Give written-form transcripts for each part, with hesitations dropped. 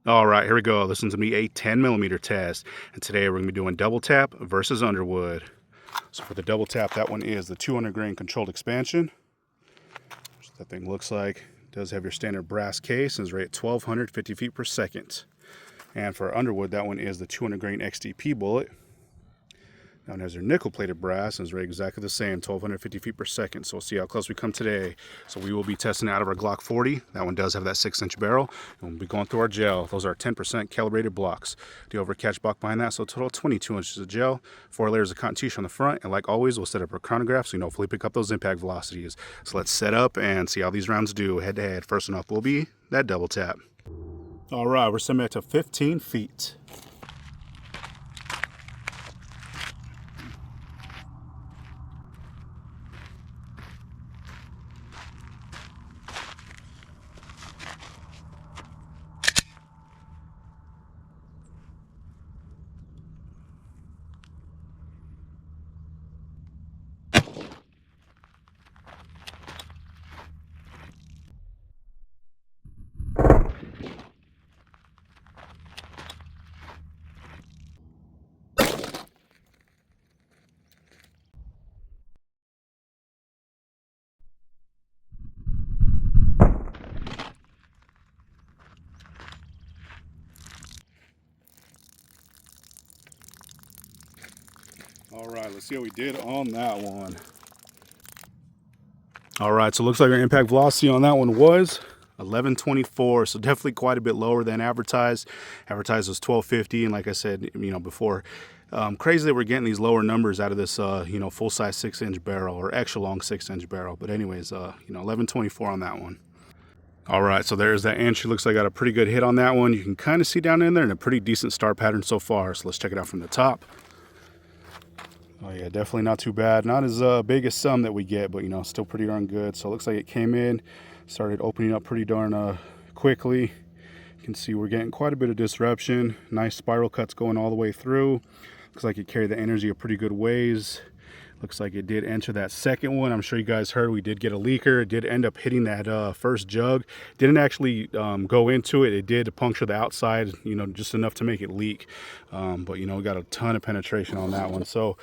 All right, here we go. This one's gonna be a 10mm test, and today we're gonna be doing double tap versus Underwood. So for the double tap, that one is the 200 grain controlled expansion. That's what that thing looks like. It does have your standard brass case and is rated at 1250 feet per second. And for Underwood, that one is the 200 grain XTP bullet. That one has your nickel plated brass and is rated exactly the same, 1250 feet per second. So we'll see how close we come today. So we will be testing out of our Glock 40. That one does have that 6-inch barrel. And we'll be going through our gel. Those are 10% calibrated blocks. The overcatch block behind that, so a total of 22 inches of gel, 4 layers of cotton tissue on the front. And like always, we'll set up our chronograph so you know hopefully pick up those impact velocities. So let's set up and see how these rounds do head to head. First one up will be that double tap. All right, we're setting it to 15 feet. All right, let's see how we did on that one. All right, so it looks like our impact velocity on that one was 1124, so definitely quite a bit lower than advertised. Advertised was 1250, and like I said, before, crazy that we're getting these lower numbers out of this, full-size 6-inch barrel or extra long 6-inch barrel. But anyways, 1124 on that one. All right, so there's that entry. Looks like I got a pretty good hit on that one. You can kind of see down in there and a pretty decent star pattern so far. So let's check it out from the top. Oh yeah, definitely not too bad. Not as big as some that we get, but still pretty darn good. So it looks like it came in, started opening up pretty darn quickly. You can see we're getting quite a bit of disruption. Nice spiral cuts going all the way through. Looks like it carried the energy a pretty good ways. Looks like it did enter that second one. I'm sure you guys heard we did get a leaker. It did end up hitting that first jug. Didn't actually go into it. It did puncture the outside, just enough to make it leak. But we got a ton of penetration on that one. So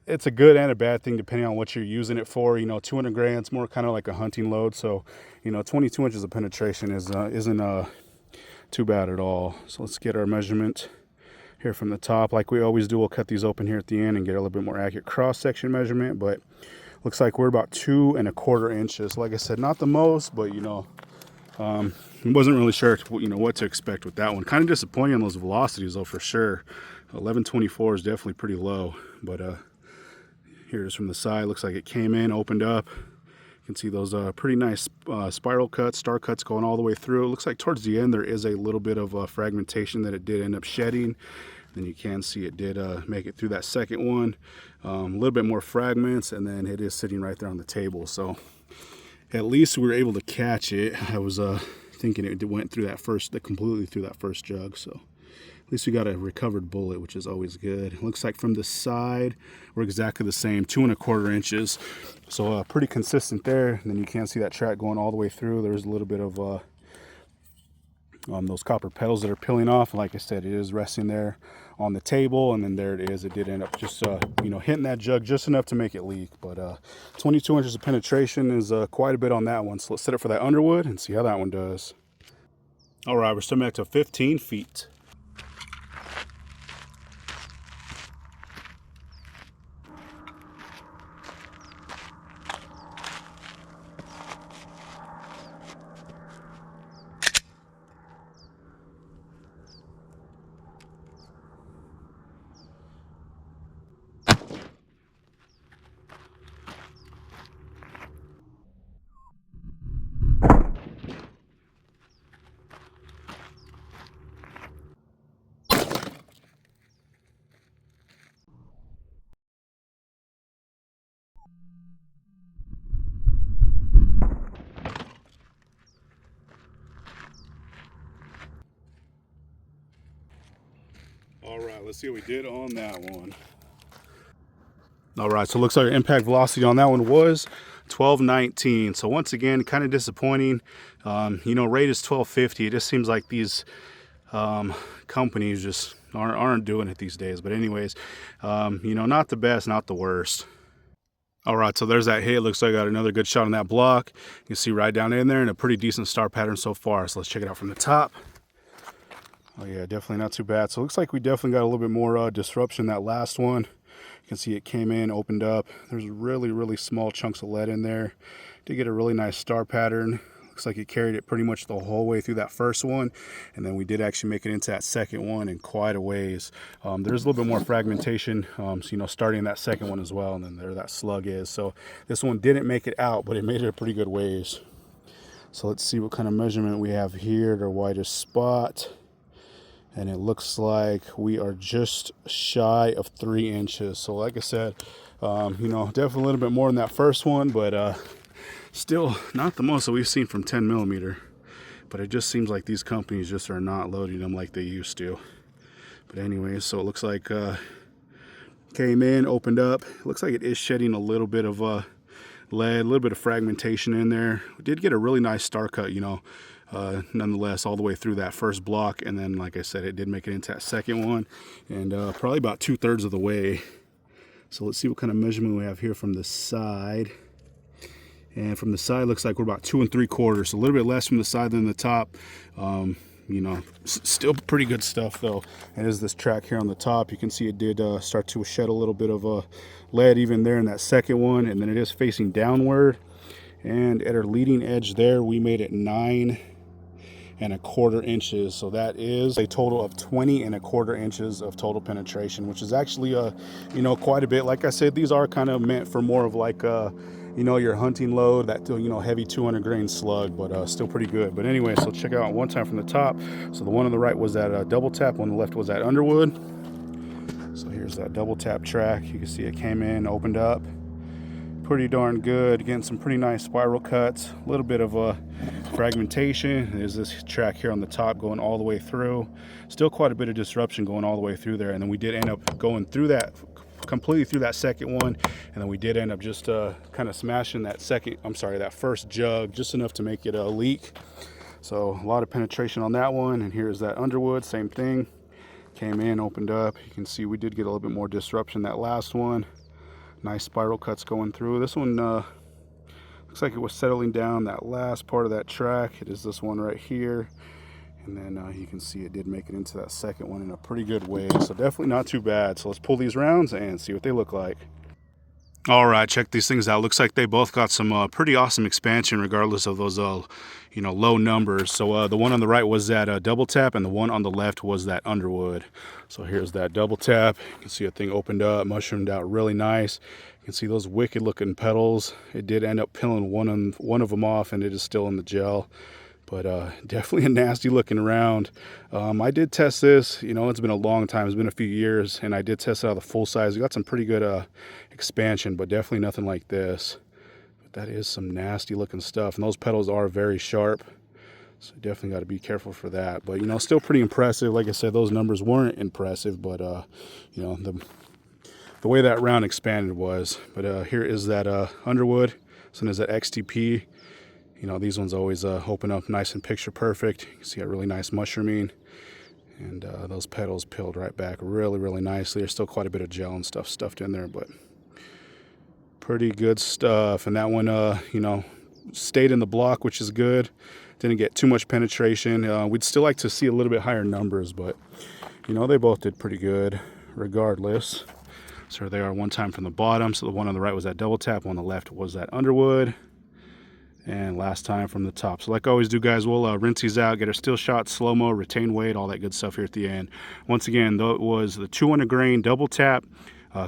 it's a good and a bad thing depending on what you're using it for. 200 grain, it's more kind of like a hunting load. So 22 inches of penetration isn't too bad at all. So let's get our measurement here from the top. Like we always do, we'll cut these open here at the end and get a little bit more accurate cross-section measurement. But looks like we're about 2 1/4 inches. Like I said, not the most, but wasn't really sure what to expect with that one. Kind of disappointing on those velocities though, for sure. 1124 is definitely pretty low. But here it is from the side. Looks like it came in, opened up. You can see those pretty nice spiral cuts, star cuts going all the way through. It looks like towards the end there is a little bit of fragmentation that it did end up shedding. Then you can see it did make it through that second one. A little bit more fragments, and then it is sitting right there on the table. So at least we were able to catch it. I was thinking it went through completely through that first jug. So at least we got a recovered bullet, which is always good. It looks like from the side, we're exactly the same, 2 1/4 inches. So pretty consistent there. And then you can see that track going all the way through. There's a little bit of those copper petals that are peeling off. Like I said, it is resting there on the table, and then there it is. It did end up just hitting that jug just enough to make it leak. But 22 inches of penetration is quite a bit on that one. So let's set it for that Underwood and see how that one does. All right, we're still back to 15 feet. All right, let's see what we did on that one. All right, so it looks like our impact velocity on that one was 1219. So once again, kind of disappointing. You know, rate is 1250. It just seems like these companies just aren't doing it these days. But anyways, you know, not the best, not the worst. All right, so there's that hit. Looks like I got another good shot on that block. You can see right down in there, and a pretty decent star pattern so far. So let's check it out from the top. Oh yeah, definitely not too bad. So it looks like we definitely got a little bit more disruption that last one. You can see it came in, opened up. There's really small chunks of lead in there. Did get a really nice star pattern. Looks like it carried it pretty much the whole way through that first one, and then we did actually make it into that second one in quite a ways. There's a little bit more fragmentation, so you know, starting that second one as well, and then there that slug is. So this one didn't make it out, but it made it a pretty good ways. So let's see what kind of measurement we have here at our widest spot, and it looks like we are just shy of 3 inches. So like I said, you know, definitely a little bit more than that first one, but still not the most that we've seen from 10 millimeter, but it just seems like these companies just are not loading them like they used to. But anyway, so it looks like came in, opened up. It looks like it is shedding a little bit of lead, a little bit of fragmentation in there. We did get a really nice star cut, you know, nonetheless, all the way through that first block. And then, like I said, it did make it into that second one, and probably about 2/3 of the way. So let's see what kind of measurement we have here from the side. And from the side, looks like we're about 2 3/4, so a little bit less from the side than the top. You know, still pretty good stuff though. And as this track here on the top, you can see it did start to shed a little bit of lead even there in that second one, and then it is facing downward. And at our leading edge there, we made it 9 1/4 inches. So that is a total of 20 1/4 inches of total penetration, which is actually you know, quite a bit. Like I said, these are kind of meant for more of like you know, your hunting load, that, you know, heavy 200 grain slug, but still pretty good. But anyway, so check it out one time from the top. So the one on the right was that double tap, one on the left was that Underwood. So here's that double tap track. You can see it came in, opened up, pretty darn good. Getting some pretty nice spiral cuts, a little bit of fragmentation. There's this track here on the top going all the way through. Still quite a bit of disruption going all the way through there. And then we did end up going through that, completely through that second one, and then we did end up just kind of smashing that that first jug just enough to make it a leak. So a lot of penetration on that one. And here's that Underwood, same thing, came in, opened up. You can see we did get a little bit more disruption that last one. Nice spiral cuts going through. This one looks like it was settling down that last part of that track. It is this one right here. And then you can see it did make it into that second one in a pretty good way. So definitely not too bad. So let's pull these rounds and see what they look like. All right, check these things out. Looks like they both got some pretty awesome expansion regardless of those you know, low numbers. So the one on the right was that double tap, and the one on the left was that Underwood. So here's that double tap. You can see a thing opened up, mushroomed out really nice. You can see those wicked looking petals. It did end up peeling one of them off, and it is still in the gel. But definitely a nasty looking round. I did test this, you know, it's been a long time, it's been a few years, and I did test it out of the full size. We got some pretty good expansion, but definitely nothing like this. But that is some nasty looking stuff, and those petals are very sharp, so definitely got to be careful for that. But you know, still pretty impressive. Like I said, those numbers weren't impressive, but you know, the way that round expanded was. But here is that Underwood, so there's that XTP. You know, these ones always open up nice and picture perfect. You can see a really nice mushrooming, and those petals peeled right back really nicely. There's still quite a bit of gel and stuff stuffed in there, but pretty good stuff. And that one, you know, stayed in the block, which is good. Didn't get too much penetration. We'd still like to see a little bit higher numbers, but you know, they both did pretty good regardless. So they are one time from the bottom. So the one on the right was that double tap, one on the left was that Underwood. And last time from the top. So like I always do, guys, we'll rinse these out, get our still shot, slow-mo, retain weight, all that good stuff here at the end. Once again, though, it was the 200 grain double tap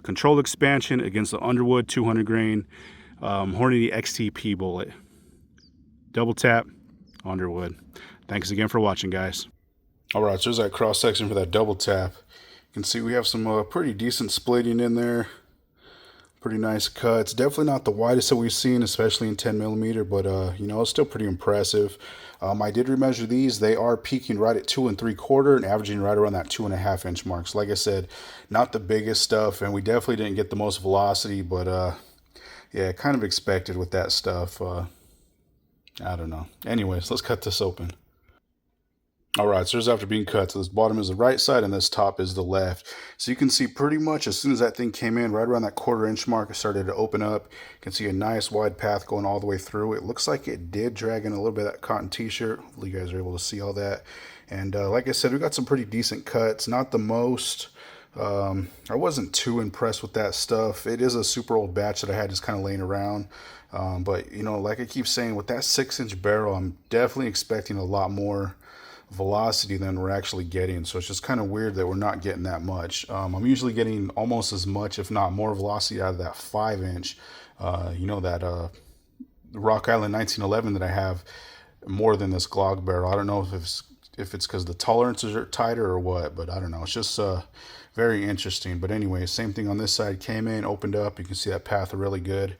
control expansion against the Underwood 200 grain Hornady XTP bullet. Double tap, Underwood. Thanks again for watching, guys. All right, so there's that cross section for that double tap. You can see we have some pretty decent splitting in there. Pretty nice cuts. Definitely not the widest that we've seen, especially in 10 millimeter, but you know, it's still pretty impressive. I did remeasure these. They are peaking right at 2 3/4 and averaging right around that 2.5 inch mark. So like I said, not the biggest stuff, and we definitely didn't get the most velocity, but yeah, kind of expected with that stuff. I don't know. Anyways, let's cut this open. All right, so there's after being cut. So this bottom is the right side and this top is the left. So you can see pretty much as soon as that thing came in, right around that 1/4 inch mark, it started to open up. You can see a nice wide path going all the way through. It looks like it did drag in a little bit of that cotton t-shirt. Hopefully you guys are able to see all that. And like I said, we got some pretty decent cuts. Not the most. I wasn't too impressed with that stuff. It is a super old batch that I had just kind of laying around. But, you know, like I keep saying, with that 6-inch barrel, I'm definitely expecting a lot more velocity than we're actually getting. So it's just kind of weird that we're not getting that much. I'm usually getting almost as much, if not more, velocity out of that 5-inch. You know, that Rock Island 1911 that I have, more than this Glock barrel. I don't know if it's because the tolerances are tighter or what, but I don't know. It's just very interesting. But anyway, same thing on this side. Came in, opened up. You can see that path really good,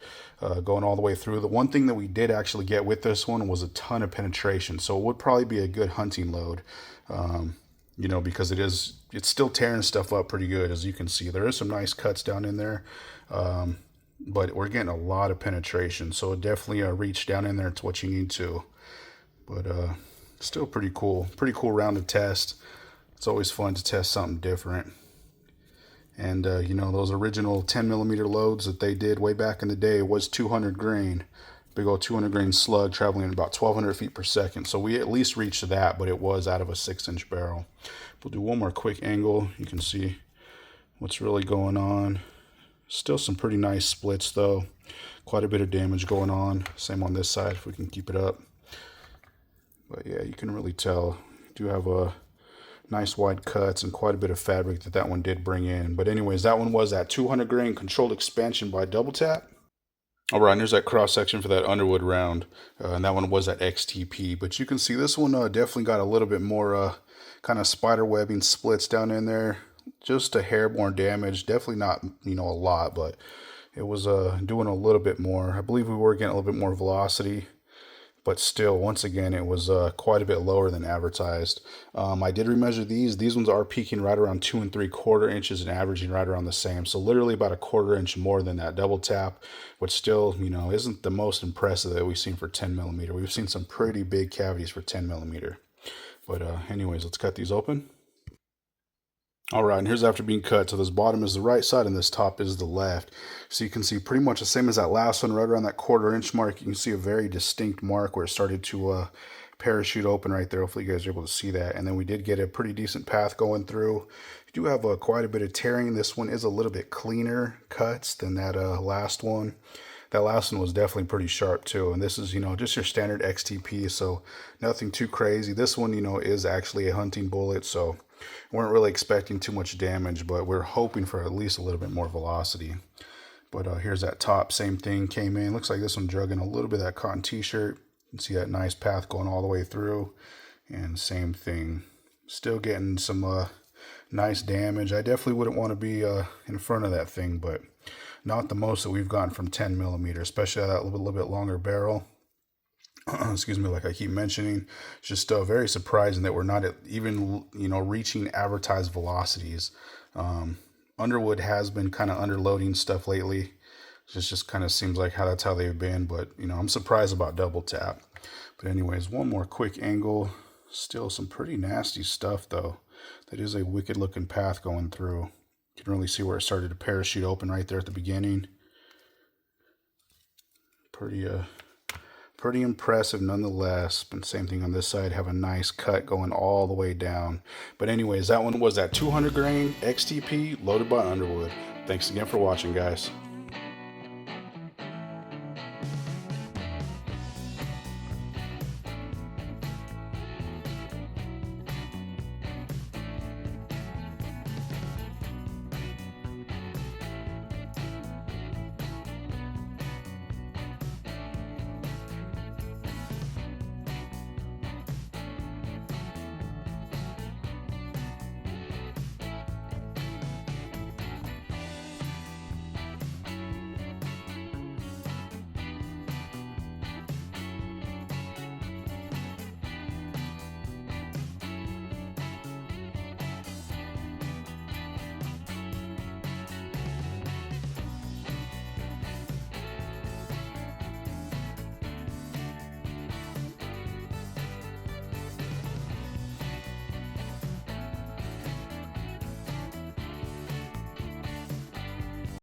going all the way through. The one thing that we did actually get with this one was a ton of penetration. So it would probably be a good hunting load, you know, because it's still tearing stuff up pretty good. As you can see, there is some nice cuts down in there. But we're getting a lot of penetration. So it definitely reach down in there to what you need to. But still pretty cool round to test. It's always fun to test something different. And you know, those original 10mm loads that they did way back in the day was 200 grain, big old 200 grain slug traveling at about 1200 feet per second. So we at least reached that, but it was out of a 6-inch barrel. We'll do one more quick angle. You can see what's really going on. Still some pretty nice splits though. Quite a bit of damage going on. Same on this side if we can keep it up. But yeah, you can really tell. You do have a nice wide cuts and quite a bit of fabric that one did bring in. But anyways, that one was that 200 grain controlled expansion by DoubleTap. All right, and there's that cross section for that Underwood round, and that one was at XTP. But you can see this one definitely got a little bit more kind of spider webbing splits down in there. Just a hair more damage. Definitely not, you know, a lot, but it was doing a little bit more. I believe we were getting a little bit more velocity. But still, once again, it was quite a bit lower than advertised. I did remeasure these. These ones are peaking right around 2 3/4 inches and averaging right around the same. So literally about a 1/4 inch more than that DoubleTap, which still, you know, isn't the most impressive that we've seen for 10mm. We've seen some pretty big cavities for 10mm. But anyways, let's cut these open. All right, and here's after being cut. So this bottom is the right side and this top is the left. So you can see pretty much the same as that last one, right around that 1/4 inch mark. You can see a very distinct mark where it started to parachute open right there. Hopefully you guys are able to see that. And then we did get a pretty decent path going through. You do have quite a bit of tearing. This one is a little bit cleaner cuts than that last one. That last one was definitely pretty sharp too. And this is, you know, just your standard XTP, so nothing too crazy. This one, you know, is actually a hunting bullet, so weren't really expecting too much damage, but we're hoping for at least a little bit more velocity. But here's that top, same thing, came in. Looks like this one drug in a little bit of that cotton t-shirt. You can see that nice path going all the way through. And same thing, still getting some nice damage. I definitely wouldn't want to be in front of that thing, but not the most that we've gotten from 10mm, especially at that little bit longer barrel. Excuse me, like I keep mentioning, it's just very surprising that we're not even, you know, reaching advertised velocities. Underwood has been kind of underloading stuff lately. It just kind of seems like that's how they've been, but, you know, I'm surprised about DoubleTap. But anyways, one more quick angle. Still some pretty nasty stuff though. That is a wicked looking path going through. You can really see where it started to parachute open right there at the beginning. Pretty impressive nonetheless. But same thing on this side, have a nice cut going all the way down. But anyways, that one was that 200 grain XTP loaded by Underwood. Thanks again for watching, guys.